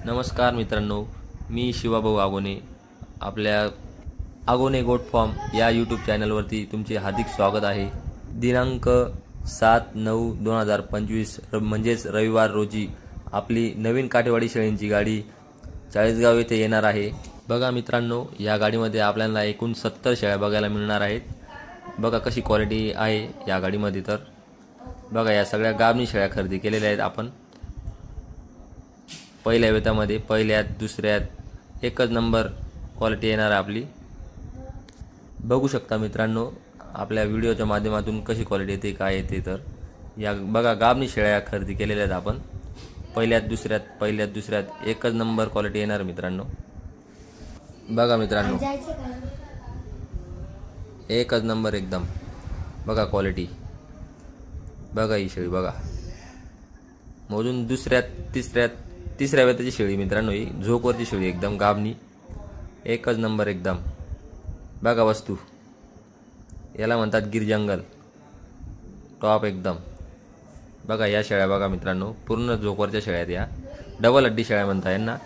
नमस्कार मित्रांनो, मी शिवाभाऊ आगोने आपल्या आगोने गोट फॉर्म या यूट्यूब चॅनलवरती तुमचे हार्दिक स्वागत आहे। दिनांक 7/9/2025 म्हणजेच रविवार रोजी आपली नवीन काठेवाडी शेळ्यांची गाडी चाळीसगाव येथे येणार आहे। बघा मित्रांनो, या गाडीमध्ये आपल्याला एकूण 70 शेळ्या बघायला मिळणार आहेत। बघा कशी क्वालिटी आहे या गाडीमध्ये। तर बघा, या सगळ्या गाभणी शेळ्या खरेदी केलेल्या आहेत आपण। पहिल्या वेतामध्ये पहिल्यात दुसऱ्यात एकच नंबर क्वालिटी येणार आहे आपली। बघू शकता मित्रांनो, आपल्या व्हिडिओच्या माध्यमातून कशी क्वालिटी येते काय येते। तर या बघा गाभणी शेळ्या खरेदी केलेल्या आहेत आपण। पहिल्यात दुसऱ्यात एकच नंबर क्वालिटी येणार मित्रांनो। बघा मित्रांनो, एकच नंबर एकदम। बघा क्वालिटी, बघा ही शेळी बघा। मोजून तिसऱ्या वेताची शेळी मित्रांनो, ही झोकवरची शेळी एकदम गाभणी, एकच नंबर एकदम। बघा वस्तू, याला म्हणतात गिर जंगल, टॉप एकदम। बघा या शेळ्या बघा मित्रांनो, पूर्ण झोकवरच्या शेळ्या आहेत या, डबल हड्डी शेळ्या म्हणतात यांना।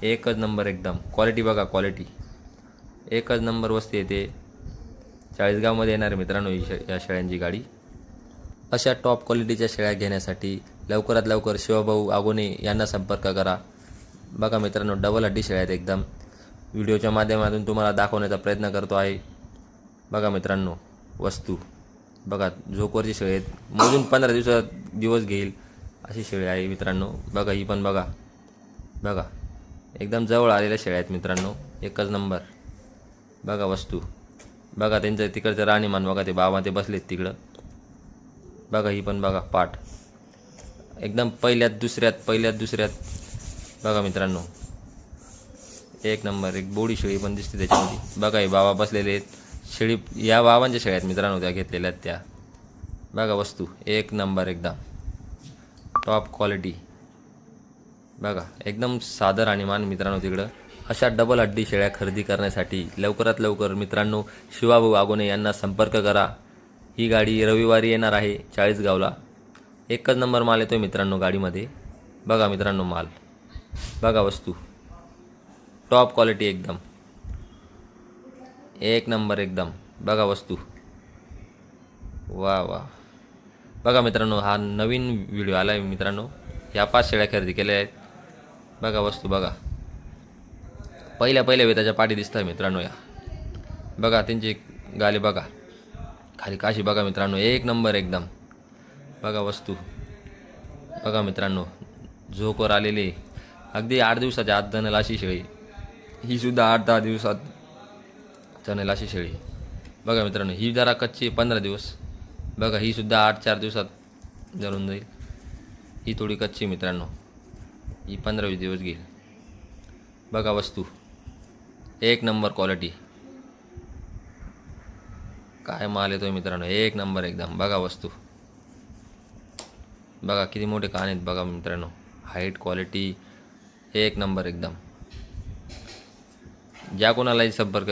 एकच नंबर एकदम क्वालिटी, बघा क्वालिटी एकच नंबर वस्तू येते। चाळीसगावमध्ये येणार मित्रांनो या शेळ्यांची गाडी। अशा टॉप क्वालिटीच्या शेळ्या घेण्यासाठी लवकरात लवकर शिवभाऊ आगोने यांना संपर्क करा। बघा मित्रांनो, डबल हड्डी शेळ्या आहेत एकदम। व्हिडिओच्या माध्यमातून तुम्हाला दाखवण्याचा प्रयत्न करतो आहे। बघा मित्रांनो वस्तू, बघा झोकवरची शेळी आहेत, मोजून 15 दिवस घेईल अशी शेळी आहे मित्रांनो। बघा ही पण बघा, बघा एकदम जवळ आलेल्या शेळ्या आहेत मित्रांनो, एकच नंबर। बघा वस्तू, बघा त्यांचं तिकडचं राणीमान बघा, ते बाबा ते बसलेत तिकडं। बघा ही पण बघा पाठ एकदम पहिल्यात दुसऱ्यात बघा मित्रांनो, एक नंबर। एक बोडी शेळी पण दिसते त्याच्यामध्ये। बघा हे बाबा बसलेले आहेत, शेळी या बाबांच्या शेळ्या आहेत मित्रांनो, त्या घेतलेल्या आहेत त्या। बघा वस्तू एक नंबर एकदम टॉप क्वालिटी। बघा एकदम साधं राणीमान मित्रांनो तिकडं। अशा डबल हड्डी शेळ्या खरेदी करण्यासाठी लवकरात लवकर मित्रांनो शिवाभाऊ आगोने यांना संपर्क करा। ही गाडी रविवारी येणार आहे चाळीसगावला। एकच नंबर माल येतोय मित्रांनो गाडीमध्ये। बघा मित्रांनो माल, बघा वस्तू टॉप क्वालिटी एकदम, एक नंबर एकदम। बघा वस्तू, वा वा। बघा मित्रांनो, हा नवीन व्हिडिओ आला आहे मित्रांनो, या 5 शेळ्या खरेदी केल्या आहेत। बघा वस्तू, बघा पहिल्या वेताच्या पाठी दिसत आहे मित्रांनो या। बघा त्यांची गाले बघा, खाली काशी बघा मित्रांनो, एक नंबर एकदम। बघा वस्तू, बघा मित्रांनो झोकवर आलेली अगदी 8 दिवसाच्या आत जणेल अशी शेळी। ही सुद्धा 8-10 दिवसात जणेल अशी शेळी। बघा मित्रांनो, ही जरा कच्ची 15 दिवस। बघा ही सुद्धा 8-4 दिवसात जळून जाईल। ही थोडी कच्ची मित्रांनो, ही 15-20 दिवस घेईल। बघा वस्तू, एक नंबर क्वालिटी, काय माल येतोय मित्रांनो, एक नंबर एकदम। बघा वस्तू, बघा किती मोठे कान आहेत बघा मित्रांनो, हाईट क्वालिटी एक नंबर एकदम। ज्या कोणालाही संपर्क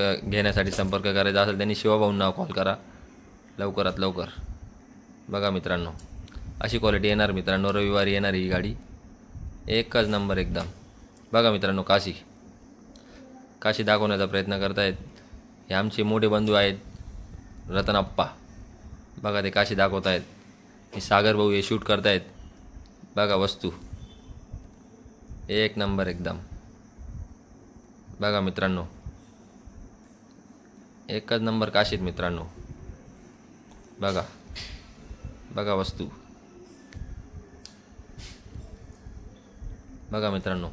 करायचा असेल त्यांनी शिवाभाऊंना कॉल करा लवकरात लवकर। बघा मित्रांनो अशी क्वालिटी येणार मित्रांनो, रविवारी येणार ही गाडी, एकच नंबर एकदम। बघा मित्रांनो काशी दाखवण्याचा प्रयत्न करतायत, हे आमचे मोठे बंधू आहेत रतनाप्पा। बघा ते काशी दाखवत आहेत, हे सागर भाऊ हे शूट करतायत। बघा वस्तू एक नंबर एकदम। बघा मित्रांनो एकच नंबर काशीत मित्रांनो। बघा वस्तू, बघा मित्रांनो।